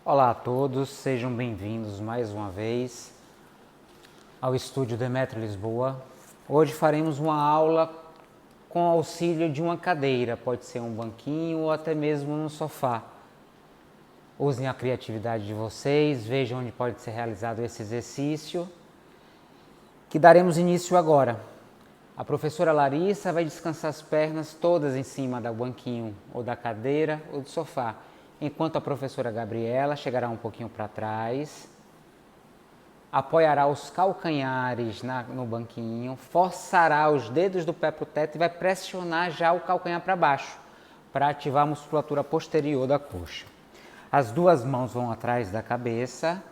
Olá a todos, sejam bem-vindos mais uma vez ao estúdio Demetrio Lisboa. Hoje faremos uma aula com auxílio de uma cadeira, pode ser um banquinho ou até mesmo um sofá. Usem a criatividade de vocês, vejam onde pode ser realizado esse exercício, que daremos início agora. A professora Larissa vai descansar as pernas todas em cima do banquinho ou da cadeira ou do sofá, enquanto a professora Gabriela chegará um pouquinho para trás, apoiará os calcanhares no banquinho, forçará os dedos do pé para o teto e vai pressionar já o calcanhar para baixo, para ativar a musculatura posterior da coxa. As duas mãos vão atrás da cabeça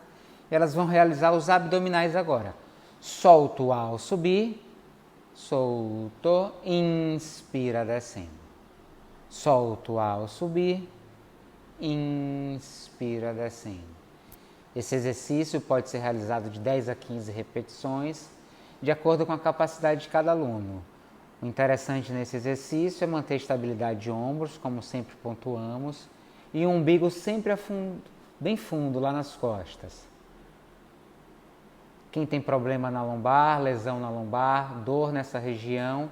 e elas vão realizar os abdominais agora. Solto ao subir, solto, inspira descendo. Solto ao subir, inspira descendo. Esse exercício pode ser realizado de 10 a 15 repetições, de acordo com a capacidade de cada aluno. O interessante nesse exercício é manter a estabilidade de ombros, como sempre pontuamos, e o umbigo sempre bem fundo lá nas costas. Quem tem problema na lombar, lesão na lombar, dor nessa região,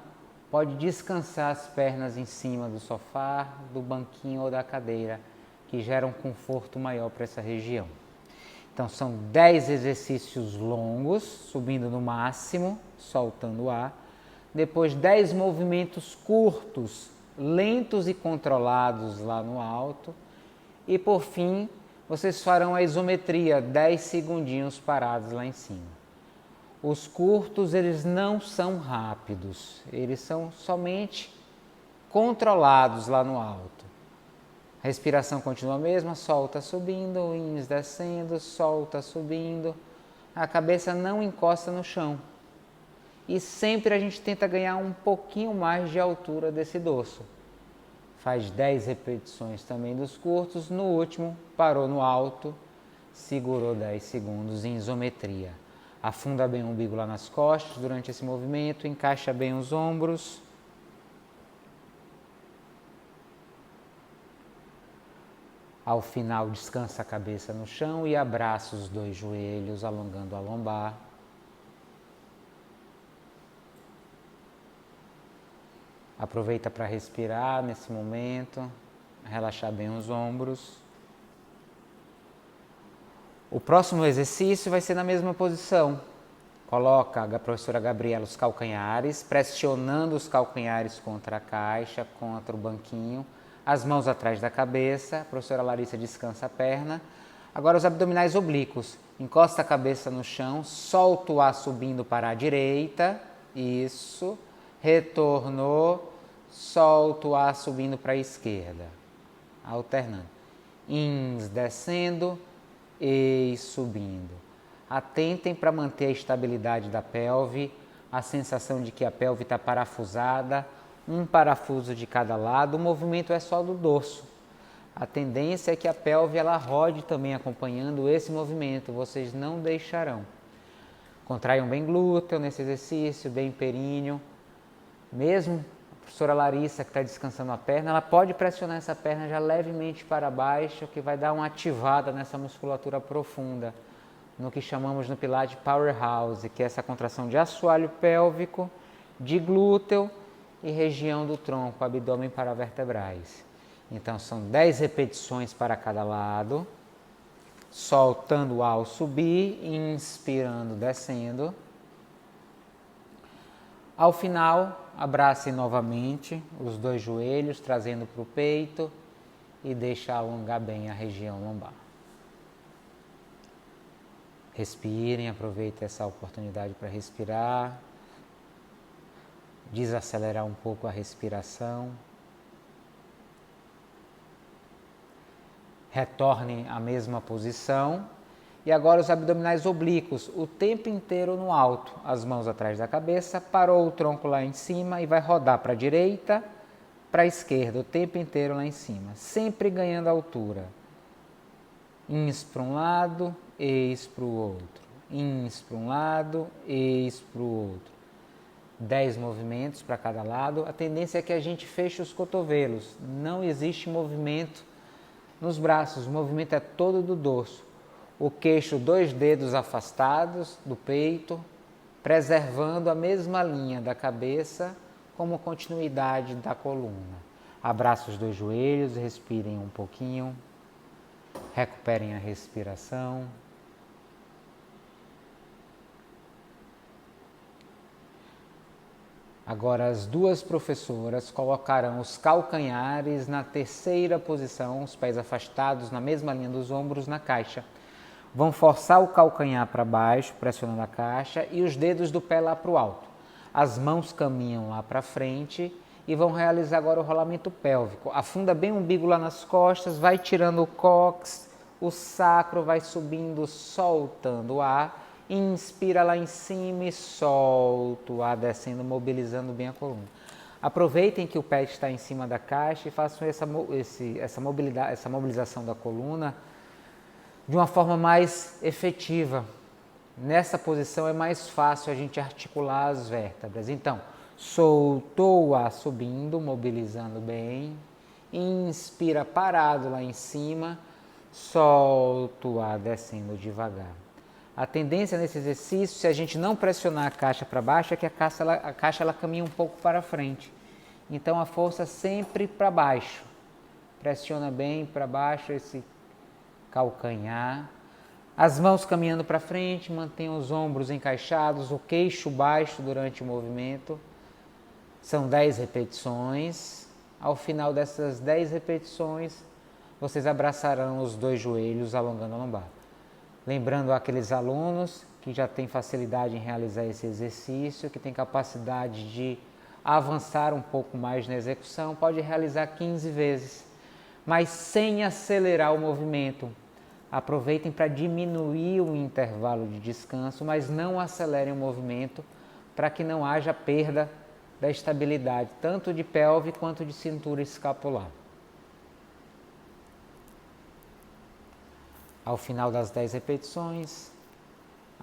pode descansar as pernas em cima do sofá, do banquinho ou da cadeira, que gera um conforto maior para essa região. Então são 10 exercícios longos, subindo no máximo, soltando o ar. Depois 10 movimentos curtos, lentos e controlados lá no alto. E por fim, vocês farão a isometria, 10 segundinhos parados lá em cima. Os curtos, eles não são rápidos, eles são somente controlados lá no alto. A respiração continua a mesma, solta subindo, ins descendo, solta subindo. A cabeça não encosta no chão. E sempre a gente tenta ganhar um pouquinho mais de altura desse dorso. Faz 10 repetições também dos curtos. No último, parou no alto, segurou 10 segundos em isometria. Afunda bem o umbigo lá nas costas durante esse movimento, encaixa bem os ombros. Ao final, descansa a cabeça no chão e abraça os dois joelhos, alongando a lombar. Aproveita para respirar nesse momento, relaxar bem os ombros. O próximo exercício vai ser na mesma posição. Coloca a professora Gabriela os calcanhares, pressionando os calcanhares contra a caixa, contra o banquinho. As mãos atrás da cabeça, a professora Larissa descansa a perna. Agora os abdominais oblíquos. Encosta a cabeça no chão, solta o ar subindo para a direita. Isso. Retornou, solta o ar subindo para a esquerda. Alternando. Ins descendo, eis subindo. Atentem para manter a estabilidade da pelve, a sensação de que a pelve está parafusada, um parafuso de cada lado, o movimento é só do dorso. A tendência é que a pelve ela rode também acompanhando esse movimento, vocês não deixarão. Contraiam bem glúteo nesse exercício, bem períneo. Mesmo a professora Larissa que está descansando a perna, ela pode pressionar essa perna já levemente para baixo, que vai dar uma ativada nessa musculatura profunda, no que chamamos no Pilates Powerhouse, que é essa contração de assoalho pélvico, de glúteo e região do tronco, abdômen paravertebrais. Então são 10 repetições para cada lado, soltando o ar ao subir, inspirando, descendo. Ao final, abrace novamente os dois joelhos, trazendo para o peito e deixa alongar bem a região lombar. Respirem, aproveitem essa oportunidade para respirar. Desacelerar um pouco a respiração. Retornem à mesma posição. E agora os abdominais oblíquos, o tempo inteiro no alto. As mãos atrás da cabeça, parou o tronco lá em cima e vai rodar para a direita, para a esquerda, o tempo inteiro lá em cima. Sempre ganhando altura. Ins para um lado, eis para o outro. Ins para um lado, eis para o outro. 10 movimentos para cada lado. A tendência é que a gente feche os cotovelos. Não existe movimento nos braços, o movimento é todo do dorso. O queixo, 2 dedos afastados do peito, preservando a mesma linha da cabeça como continuidade da coluna. Abraça os 2 joelhos, respirem um pouquinho, recuperem a respiração. Agora as 2 professoras colocarão os calcanhares na 3ª posição, os pés afastados na mesma linha dos ombros na caixa. Vão forçar o calcanhar para baixo, pressionando a caixa, e os dedos do pé lá para o alto. As mãos caminham lá para frente e vão realizar agora o rolamento pélvico. Afunda bem o umbigo lá nas costas, vai tirando o cóccix, o sacro vai subindo, soltando o ar. Inspira lá em cima e solta o ar descendo, mobilizando bem a coluna. Aproveitem que o pé está em cima da caixa e façam essa mobilização da coluna de uma forma mais efetiva. Nessa posição é mais fácil a gente articular as vértebras. Então, soltou o ar subindo, mobilizando bem. Inspira parado lá em cima, solta o ar descendo devagar. A tendência nesse exercício, se a gente não pressionar a caixa para baixo, é que a caixa ela caminha um pouco para frente. Então a força sempre para baixo. Pressiona bem para baixo esse calcanhar. As mãos caminhando para frente, mantenha os ombros encaixados, o queixo baixo durante o movimento. São 10 repetições. Ao final dessas 10 repetições, vocês abraçarão os 2 joelhos, alongando a lombar. Lembrando aqueles alunos que já têm facilidade em realizar esse exercício, que têm capacidade de avançar um pouco mais na execução, pode realizar 15 vezes, mas sem acelerar o movimento. Aproveitem para diminuir o intervalo de descanso, mas não acelerem o movimento para que não haja perda da estabilidade, tanto de pelve quanto de cintura escapular. Ao final das 10 repetições,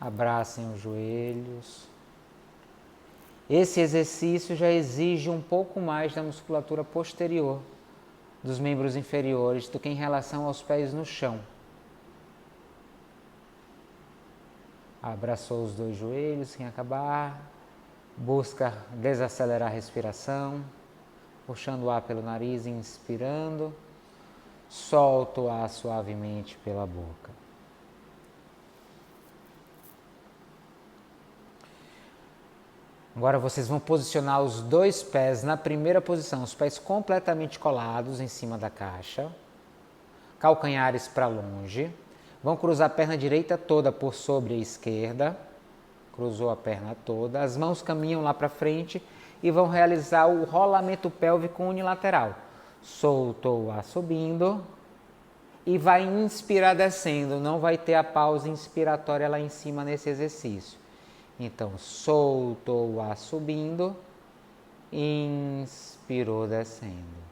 abracem os joelhos. Esse exercício já exige um pouco mais da musculatura posterior dos membros inferiores do que em relação aos pés no chão. Abraçou os 2 joelhos sem acabar. Busca desacelerar a respiração, puxando o ar pelo nariz, inspirando. Solta o ar suavemente pela boca. Agora vocês vão posicionar os 2 pés na primeira posição, os pés completamente colados em cima da caixa, calcanhares para longe. Vão cruzar a perna direita toda por sobre a esquerda, cruzou a perna toda, as mãos caminham lá para frente e vão realizar o rolamento pélvico unilateral. Soltou o ar subindo e vai inspirar descendo, não vai ter a pausa inspiratória lá em cima nesse exercício. Então, soltou o ar subindo, inspirou descendo.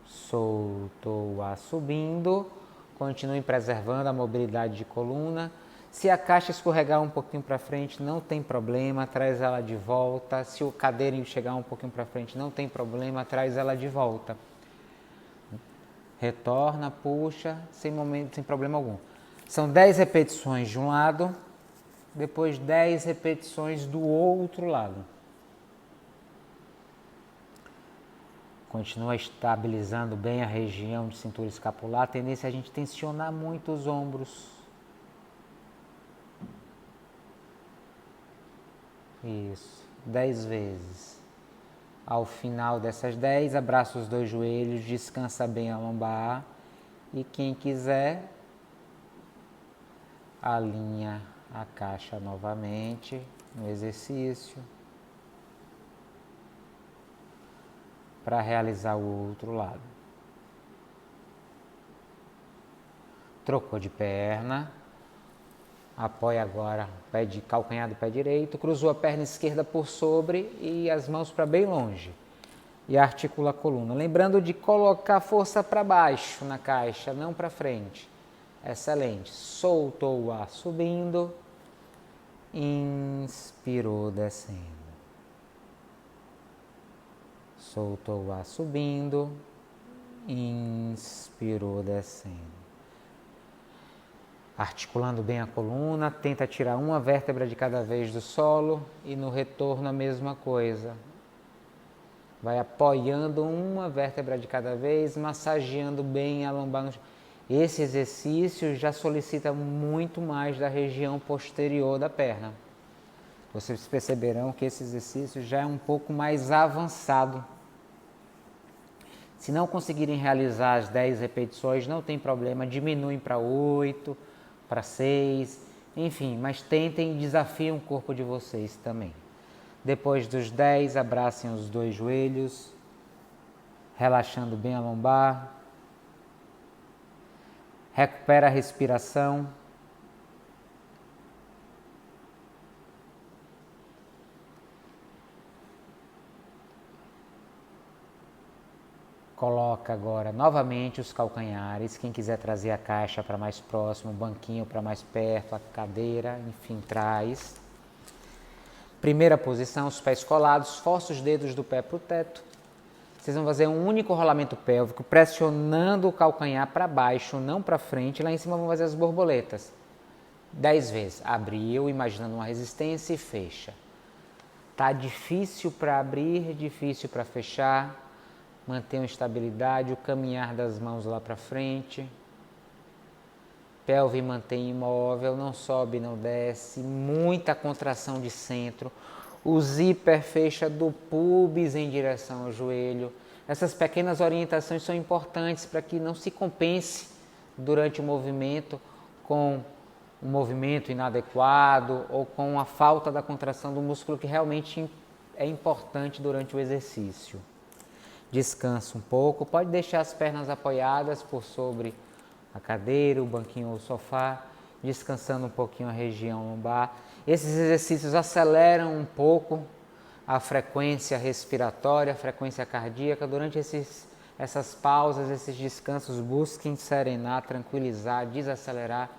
Soltou o ar subindo, continue preservando a mobilidade de coluna. Se a caixa escorregar um pouquinho para frente, não tem problema, traz ela de volta. Se o cadeiro chegar um pouquinho para frente, não tem problema, traz ela de volta. Retorna, puxa, sem problema algum. São 10 repetições de um lado, depois 10 repetições do outro lado. Continua estabilizando bem a região de cintura escapular. A tendência é a gente tensionar muito os ombros. Isso, 10 vezes. Ao final dessas 10, abraça os 2 joelhos, descansa bem a lombar. E quem quiser, alinha a caixa novamente no exercício para realizar o outro lado. Trocou de perna. Apoia agora o pé de calcanhar do pé direito, cruzou a perna esquerda por sobre e as mãos para bem longe. E articula a coluna. Lembrando de colocar força para baixo na caixa, não para frente. Excelente. Soltou o ar subindo, inspirou descendo. Soltou o ar subindo, inspirou descendo. Articulando bem a coluna, tenta tirar uma vértebra de cada vez do solo e no retorno a mesma coisa. Vai apoiando uma vértebra de cada vez, massageando bem a lombar no chão. Esse exercício já solicita muito mais da região posterior da perna. Vocês perceberão que esse exercício já é um pouco mais avançado. Se não conseguirem realizar as 10 repetições, não tem problema, diminuem para 8, para 6, enfim, mas tentem e desafiem o corpo de vocês também. Depois dos 10, abracem os dois joelhos, relaxando bem a lombar. Recupera a respiração. Coloca agora novamente os calcanhares, quem quiser trazer a caixa para mais próximo, o banquinho para mais perto, a cadeira, enfim, traz. Primeira posição, os pés colados, força os dedos do pé para o teto. Vocês vão fazer um único rolamento pélvico, pressionando o calcanhar para baixo, não para frente. Lá em cima vão fazer as borboletas. 10 vezes. Abriu, imaginando uma resistência e fecha. Tá difícil para abrir, difícil para fechar. Mantenham estabilidade, o caminhar das mãos lá para frente. Pelve mantém imóvel, não sobe, não desce. Muita contração de centro. O zíper fecha do pubis em direção ao joelho. Essas pequenas orientações são importantes para que não se compense durante o movimento com um movimento inadequado ou com a falta da contração do músculo que realmente é importante durante o exercício. Descansa um pouco, pode deixar as pernas apoiadas por sobre a cadeira, o banquinho ou o sofá, descansando um pouquinho a região lombar. Esses exercícios aceleram um pouco a frequência respiratória, a frequência cardíaca. Durante essas pausas, esses descansos, busquem serenar, tranquilizar, desacelerar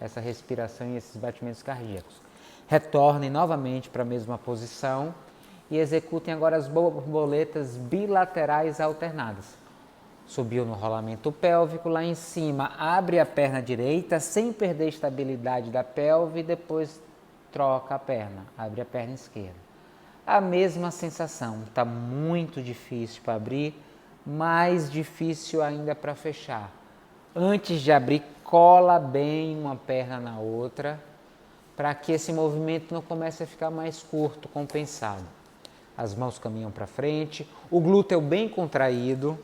essa respiração e esses batimentos cardíacos. Retornem novamente para a mesma posição e executem agora as borboletas bilaterais alternadas. Subiu no rolamento pélvico, lá em cima abre a perna direita sem perder a estabilidade da pelve e depois troca a perna, abre a perna esquerda. A mesma sensação, está muito difícil para abrir, mais difícil ainda para fechar. Antes de abrir, cola bem uma perna na outra, para que esse movimento não comece a ficar mais curto, compensado. As mãos caminham para frente, o glúteo bem contraído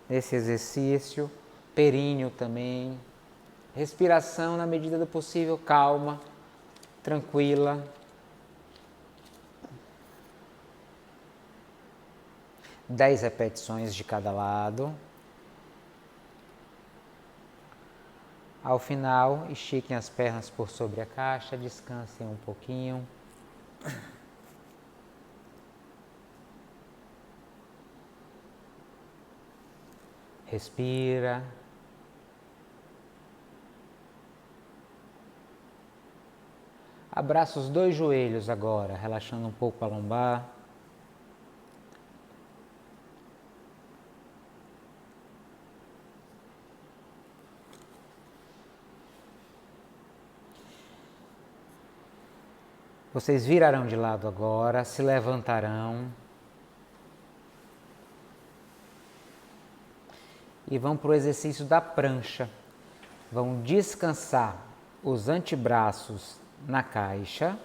nesse exercício, períneo também. Respiração na medida do possível, calma, tranquila. Dez repetições de cada lado. Ao final, estiquem as pernas por sobre a caixa, descansem um pouquinho. Respira. Abraça os dois joelhos agora, relaxando um pouco a lombar. Vocês virarão de lado agora, se levantarão. E vão para o exercício da prancha. Vão descansar os antebraços na caixa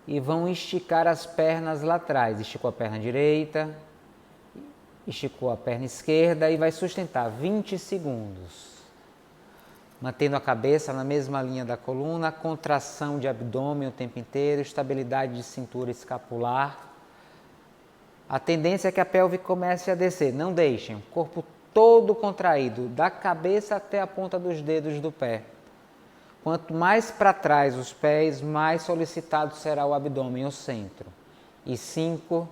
e vão esticar as pernas lá atrás. Esticou a perna direita, esticou a perna esquerda e vai sustentar 20 segundos. Mantendo a cabeça na mesma linha da coluna, contração de abdômen o tempo inteiro, estabilidade de cintura escapular. A tendência é que a pelve comece a descer, não deixem, o corpo todo contraído, da cabeça até a ponta dos dedos do pé. Quanto mais para trás os pés, mais solicitado será o abdômen, o centro. E 5,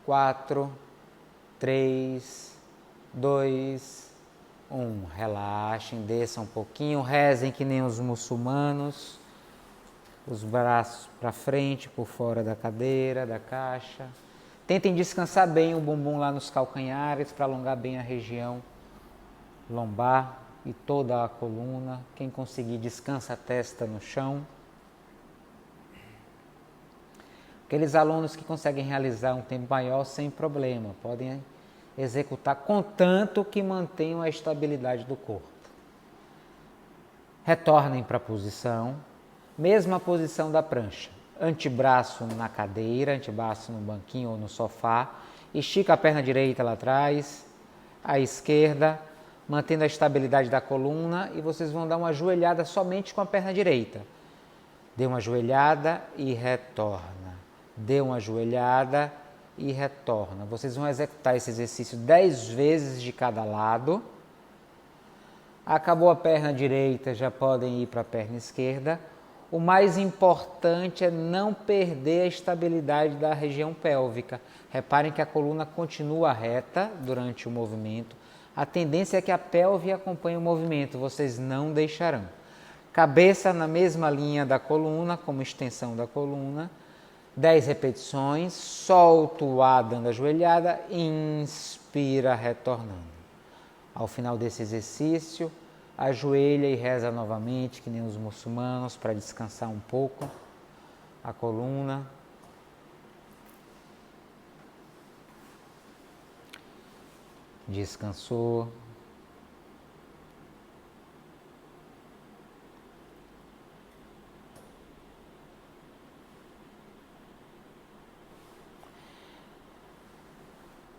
4, 3, 2, 1. Relaxem, desçam um pouquinho, rezem que nem os muçulmanos. Os braços para frente, por fora da cadeira, da caixa. Tentem descansar bem o bumbum lá nos calcanhares para alongar bem a região lombar e toda a coluna. Quem conseguir, descansa a testa no chão. Aqueles alunos que conseguem realizar um tempo maior sem problema, podem executar contanto que mantenham a estabilidade do corpo. Retornem para a posição, mesma posição da prancha. Antebraço na cadeira, antebraço no banquinho ou no sofá. Estica a perna direita lá atrás, a esquerda, mantendo a estabilidade da coluna, e vocês vão dar uma ajoelhada somente com a perna direita. Dê uma ajoelhada e retorna. Dê uma ajoelhada e retorna. Vocês vão executar esse exercício 10 vezes de cada lado. Acabou a perna direita, já podem ir para a perna esquerda. O mais importante é não perder a estabilidade da região pélvica. Reparem que a coluna continua reta durante o movimento. A tendência é que a pelve acompanhe o movimento, vocês não deixarão. Cabeça na mesma linha da coluna, como extensão da coluna. 10 repetições, solta o ar dando a ajoelhada, inspira retornando. Ao final desse exercício, ajoelha e reza novamente, que nem os muçulmanos, para descansar um pouco a coluna. Descansou.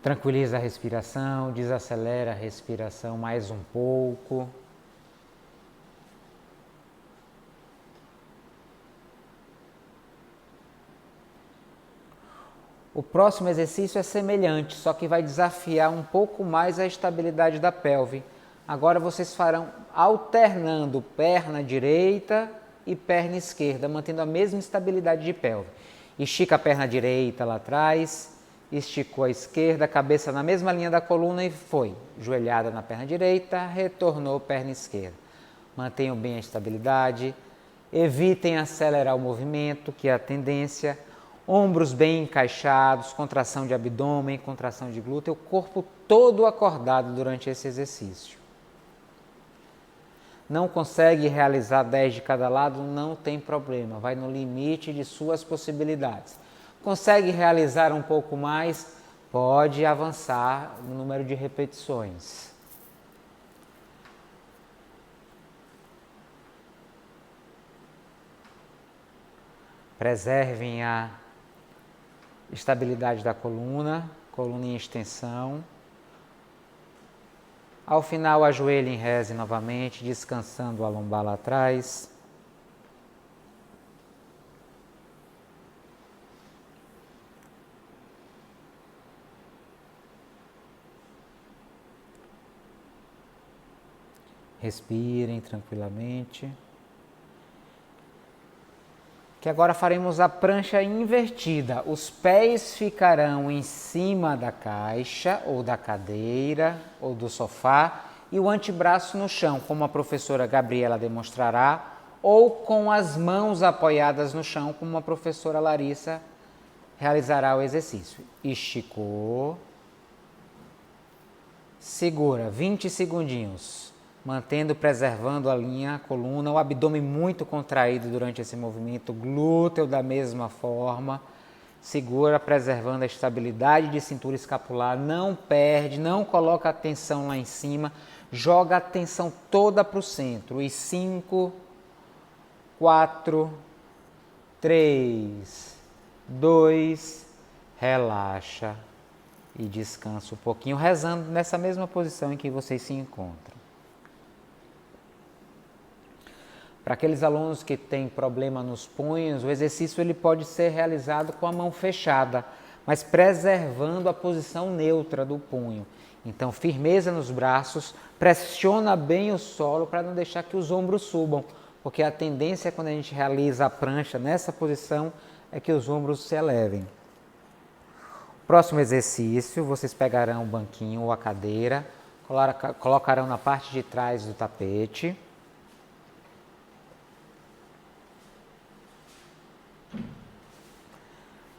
Tranquiliza a respiração, desacelera a respiração mais um pouco. O próximo exercício é semelhante, só que vai desafiar um pouco mais a estabilidade da pelve. Agora vocês farão alternando perna direita e perna esquerda, mantendo a mesma estabilidade de pelve. Estica a perna direita lá atrás, esticou a esquerda, cabeça na mesma linha da coluna e foi. Joelhada na perna direita, retornou perna esquerda. Mantenham bem a estabilidade, evitem acelerar o movimento, que é a tendência. Ombros bem encaixados, contração de abdômen, contração de glúteo, o corpo todo acordado durante esse exercício. Não consegue realizar 10 de cada lado, não tem problema, vai no limite de suas possibilidades. Consegue realizar um pouco mais, pode avançar no número de repetições. Preservem a estabilidade da coluna em extensão. Ao final, ajoelhem e reze novamente, descansando a lombar lá atrás. Respirem tranquilamente. Que agora faremos a prancha invertida. Os pés ficarão em cima da caixa, ou da cadeira, ou do sofá, e o antebraço no chão, como a professora Gabriela demonstrará, ou com as mãos apoiadas no chão, como a professora Larissa realizará o exercício. Esticou. Segura 20 segundinhos. Mantendo, preservando a linha, a coluna, o abdômen muito contraído durante esse movimento, glúteo da mesma forma. Segura, preservando a estabilidade de cintura escapular, não perde, não coloca a tensão lá em cima, joga a tensão toda para o centro. E 5, 4, 3, 2, relaxa e descansa um pouquinho, rezando nessa mesma posição em que vocês se encontram. Para aqueles alunos que têm problema nos punhos, o exercício ele pode ser realizado com a mão fechada, mas preservando a posição neutra do punho. Então, firmeza nos braços, pressiona bem o solo para não deixar que os ombros subam, porque a tendência quando a gente realiza a prancha nessa posição é que os ombros se elevem. Próximo exercício, vocês pegarão o banquinho ou a cadeira, colocarão na parte de trás do tapete.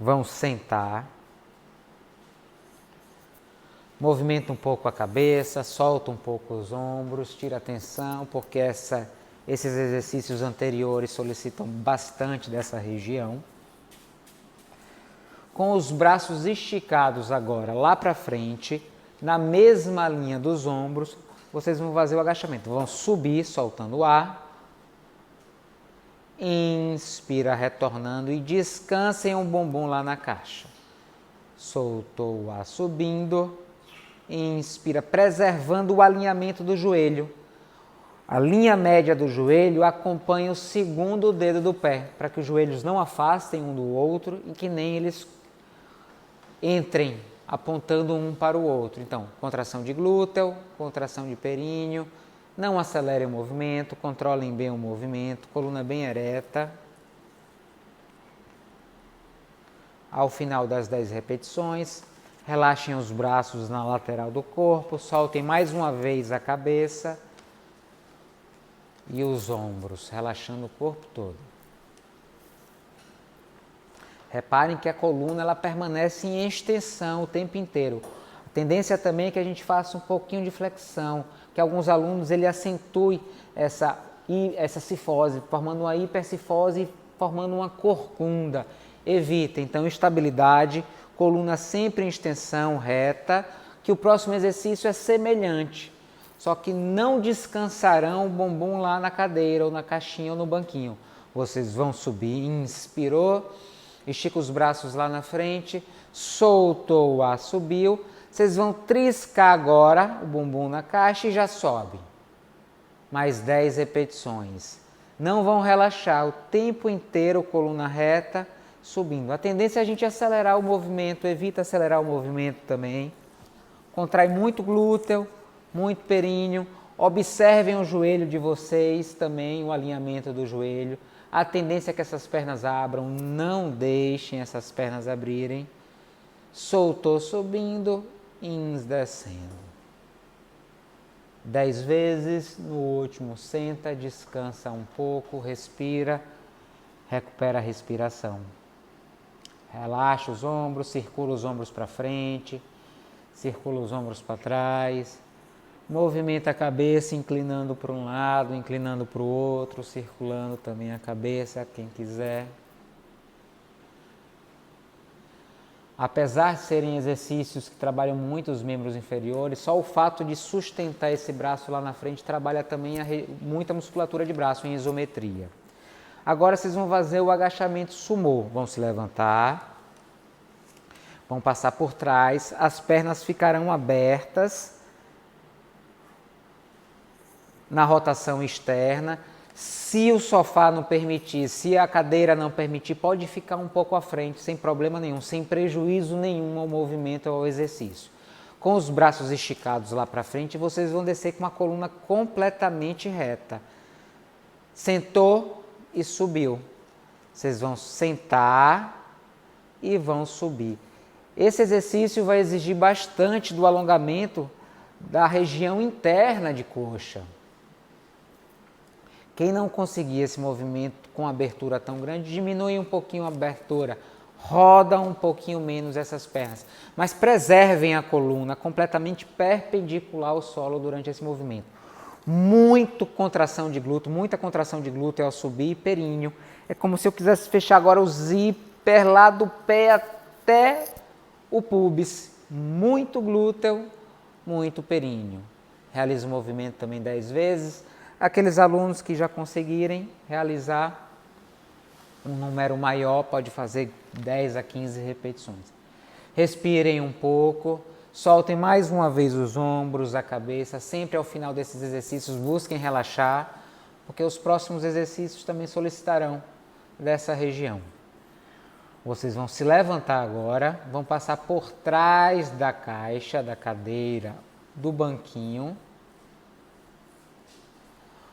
Vão sentar. Movimenta um pouco a cabeça, solta um pouco os ombros, tira a atenção, porque esses exercícios anteriores solicitam bastante dessa região. Com os braços esticados agora lá para frente, na mesma linha dos ombros, vocês vão fazer o agachamento. Vão subir, soltando o ar. Inspira, retornando e descansem o bumbum lá na caixa. Soltou o ar subindo. Inspira, preservando o alinhamento do joelho. A linha média do joelho acompanha o segundo dedo do pé, para que os joelhos não afastem um do outro e que nem eles entrem apontando um para o outro. Então, contração de glúteo, contração de períneo, não acelerem o movimento, controlem bem o movimento, coluna bem ereta. Ao final das 10 repetições, relaxem os braços na lateral do corpo, soltem mais uma vez a cabeça e os ombros, relaxando o corpo todo. Reparem que a coluna ela permanece em extensão o tempo inteiro. A tendência também é que a gente faça um pouquinho de flexão, que alguns alunos ele acentuem essa cifose, formando uma hipercifose e formando uma corcunda. Evita, então, estabilidade, coluna sempre em extensão reta, que o próximo exercício é semelhante, só que não descansarão o bumbum lá na cadeira, ou na caixinha, ou no banquinho. Vocês vão subir, inspirou, estica os braços lá na frente, soltou o ar, subiu. Vocês vão triscar agora o bumbum na caixa e já sobe. Mais 10 repetições. Não vão relaxar o tempo inteiro, coluna reta, subindo. A tendência é a gente acelerar o movimento, evita acelerar o movimento também. Contrai muito glúteo, muito períneo. Observem o joelho de vocês também, o alinhamento do joelho. A tendência é que essas pernas abram, não deixem essas pernas abrirem. Soltou, subindo, ins, descendo. 10 vezes, no último senta, descansa um pouco, respira, recupera a respiração. Relaxa os ombros, circula os ombros para frente, circula os ombros para trás. Movimenta a cabeça, inclinando para um lado, inclinando para o outro, circulando também a cabeça, quem quiser. Apesar de serem exercícios que trabalham muito os membros inferiores, só o fato de sustentar esse braço lá na frente trabalha também muita musculatura de braço em isometria. Agora vocês vão fazer o agachamento sumô. Vão se levantar, vão passar por trás, as pernas ficarão abertas na rotação externa. Se o sofá não permitir, se a cadeira não permitir, pode ficar um pouco à frente, sem problema nenhum, sem prejuízo nenhum ao movimento ou ao exercício. Com os braços esticados lá para frente, vocês vão descer com uma coluna completamente reta. Sentou e subiu. Vocês vão sentar e vão subir. Esse exercício vai exigir bastante do alongamento da região interna de coxa. Quem não conseguir esse movimento com abertura tão grande, diminui um pouquinho a abertura, roda um pouquinho menos essas pernas, mas preservem a coluna completamente perpendicular ao solo durante esse movimento. Muita contração de glúteo ao subir, períneo. É como se eu quisesse fechar agora o zíper lá do pé até o púbis. Muito glúteo, muito períneo. Realiza o movimento também 10 vezes. Aqueles alunos que já conseguirem realizar um número maior, pode fazer 10 a 15 repetições. Respirem um pouco, soltem mais uma vez os ombros, a cabeça. Sempre ao final desses exercícios busquem relaxar, porque os próximos exercícios também solicitarão dessa região. Vocês vão se levantar agora, vão passar por trás da caixa, da cadeira, do banquinho.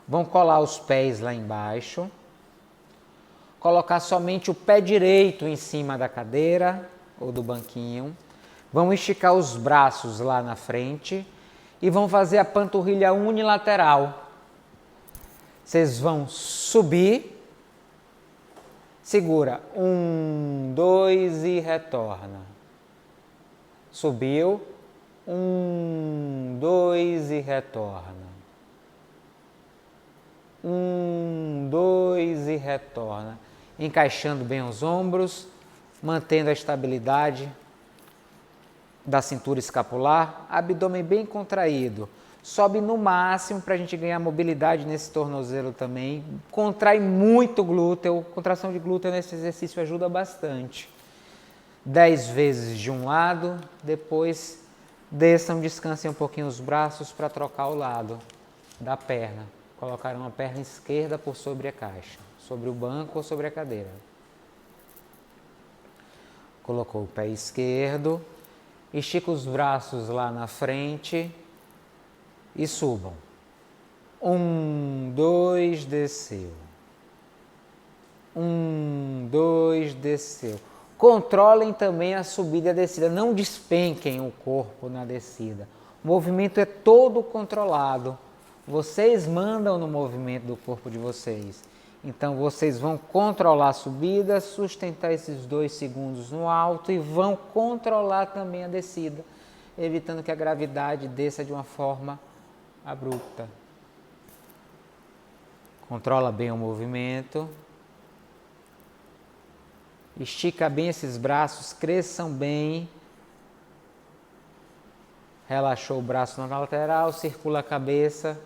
Vão colar os pés lá embaixo, colocar somente o pé direito em cima da cadeira ou do banquinho. Vão esticar os braços lá na frente e vão fazer a panturrilha unilateral. Vocês vão subir, segura, 1, 2 e retorna. Subiu, 1, 2 e retorna. 1, 2 e retorna. Encaixando bem os ombros, mantendo a estabilidade da cintura escapular, abdômen bem contraído. Sobe no máximo para a gente ganhar mobilidade nesse tornozelo também. Contrai muito o glúteo. Contração de glúteo nesse exercício ajuda bastante. 10 vezes de um lado, depois desçam, descansem um pouquinho os braços para trocar o lado da perna. Colocar uma perna esquerda por sobre a caixa, sobre o banco ou sobre a cadeira. Colocou o pé esquerdo, estica os braços lá na frente e subam. 1, 2, desceu. 1, 2, desceu. Controlem também a subida e a descida, não despenquem o corpo na descida. O movimento é todo controlado. Vocês mandam no movimento do corpo de vocês. Então vocês vão controlar a subida, sustentar esses 2 segundos no alto e vão controlar também a descida, evitando que a gravidade desça de uma forma abrupta. Controla bem o movimento. Estica bem esses braços, cresçam bem. Relaxou o braço na lateral, circula a cabeça,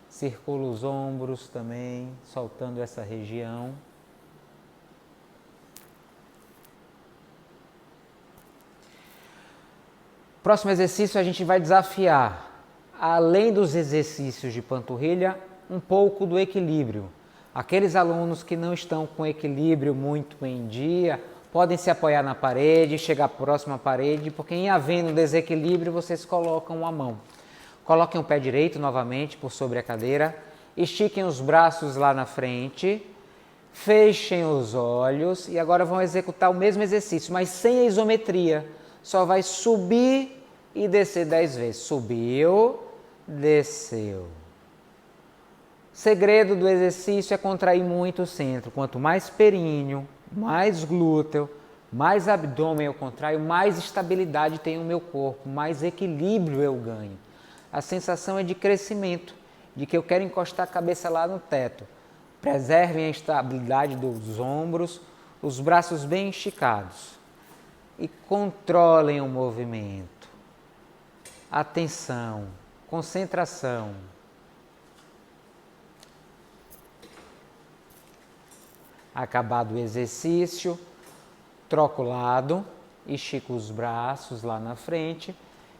circula os ombros também, soltando essa região. Próximo exercício a gente vai desafiar, além dos exercícios de panturrilha, um pouco do equilíbrio. Aqueles alunos que não estão com equilíbrio muito em dia, podem se apoiar na parede, chegar próximo à parede, porque em havendo desequilíbrio, vocês colocam a mão. Coloquem o pé direito novamente por sobre a cadeira, estiquem os braços lá na frente, fechem os olhos e agora vão executar o mesmo exercício, mas sem a isometria. Só vai subir e descer 10 vezes. Subiu, desceu. Segredo do exercício é contrair muito o centro. Quanto mais períneo, mais glúteo, mais abdômen eu contraio, mais estabilidade tem o meu corpo, mais equilíbrio eu ganho. A sensação é de crescimento, de que eu quero encostar a cabeça lá no teto. Preservem a estabilidade dos ombros, os braços bem esticados. E controlem o movimento. Atenção, concentração. Acabado o exercício, troca o lado, estica os braços lá na frente,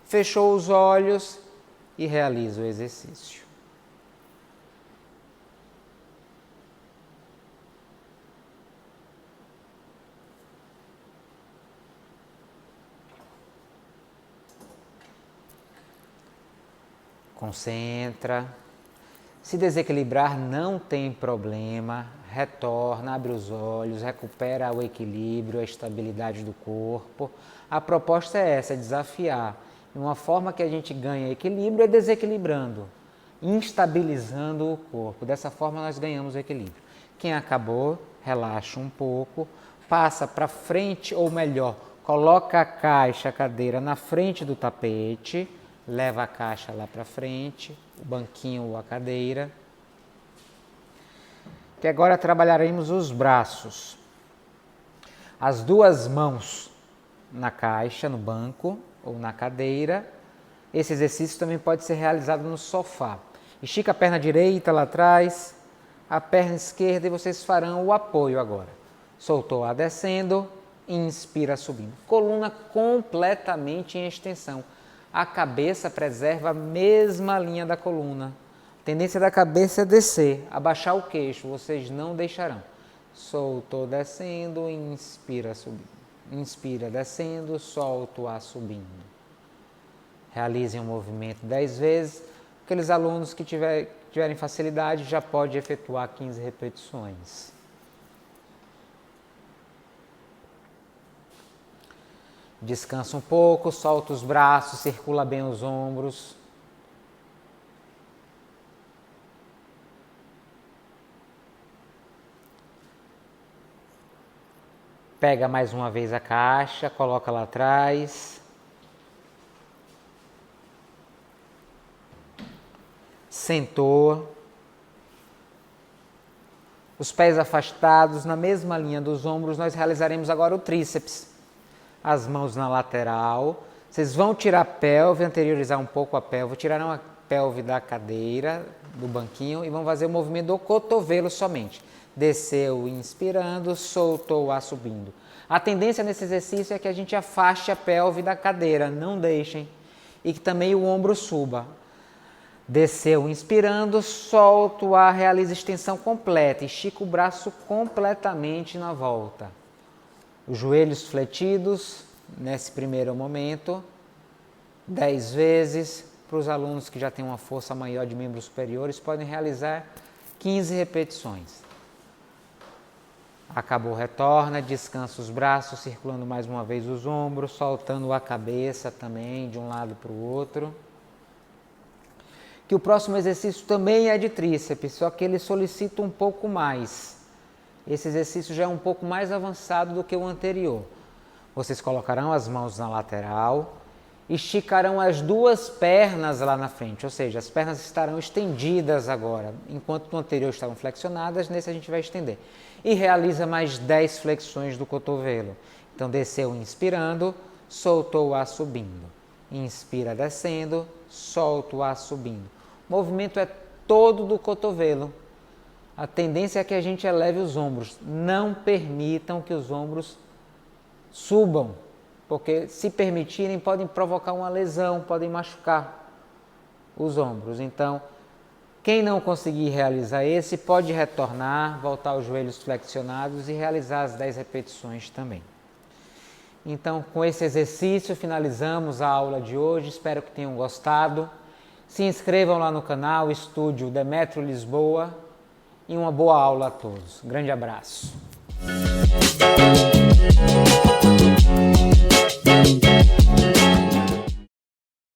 fechou os olhos e realiza o exercício. Concentra. Se desequilibrar não tem problema, retorna, abre os olhos, recupera o equilíbrio, a estabilidade do corpo. A proposta é essa, é desafiar. E uma forma que a gente ganha equilíbrio é desequilibrando, instabilizando o corpo. Dessa forma nós ganhamos equilíbrio. Quem acabou, relaxa um pouco, passa para frente, ou melhor, coloca a caixa, a cadeira na frente do tapete, leva a caixa lá para frente, o banquinho ou a cadeira. Que agora trabalharemos os braços. As 2 mãos na caixa, no banco ou na cadeira. Esse exercício também pode ser realizado no sofá. Estica a perna direita lá atrás, a perna esquerda e vocês farão o apoio agora. Soltou a descendo, inspira subindo. Coluna completamente em extensão. A cabeça preserva a mesma linha da coluna. A tendência da cabeça é descer, abaixar o queixo, vocês não deixarão. Soltou descendo, inspira subindo. Inspira descendo, solto a subindo. Realizem o movimento 10 vezes. Aqueles alunos que tiverem facilidade já pode efetuar 15 repetições. Descansa um pouco, solta os braços, circula bem os ombros. Pega mais uma vez a caixa, coloca lá atrás. sentou, os pés afastados, na mesma linha dos ombros, nós realizaremos agora o tríceps. As mãos na lateral, vocês vão tirar a pelve, anteriorizar um pouco a pelve, tirarão a pelve da cadeira, do banquinho e vão fazer o movimento do cotovelo somente. Desceu inspirando, soltou o ar subindo. A tendência nesse exercício é que a gente afaste a pelve da cadeira, não deixem, e que também o ombro suba. Desceu inspirando, solta o ar, realiza extensão completa, estica o braço completamente na volta. Os joelhos fletidos, nesse primeiro momento, 10 vezes. Para os alunos que já têm uma força maior de membros superiores, podem realizar 15 repetições. Acabou, retorna, descansa os braços, circulando mais uma vez os ombros, soltando a cabeça também de um lado para o outro. Que o próximo exercício também é de tríceps, só que ele solicita um pouco mais. Esse exercício já é um pouco mais avançado do que o anterior. Vocês colocarão as mãos na lateral, esticarão as duas pernas lá na frente, ou seja, as pernas estarão estendidas agora, enquanto no anterior estavam flexionadas, nesse a gente vai estender. E realiza mais 10 flexões do cotovelo. Então, desceu inspirando, soltou o ar subindo. Inspira descendo, solta o ar subindo. O movimento é todo do cotovelo. A tendência é que a gente eleve os ombros. Não permitam que os ombros subam, porque se permitirem podem provocar uma lesão, podem machucar os ombros. Então, quem não conseguir realizar esse, pode retornar, voltar os joelhos flexionados e realizar as 10 repetições também. Então, com esse exercício, finalizamos a aula de hoje. Espero que tenham gostado. Se inscrevam lá no canal Estúdio Demetrio Lisboa e uma boa aula a todos. Grande abraço.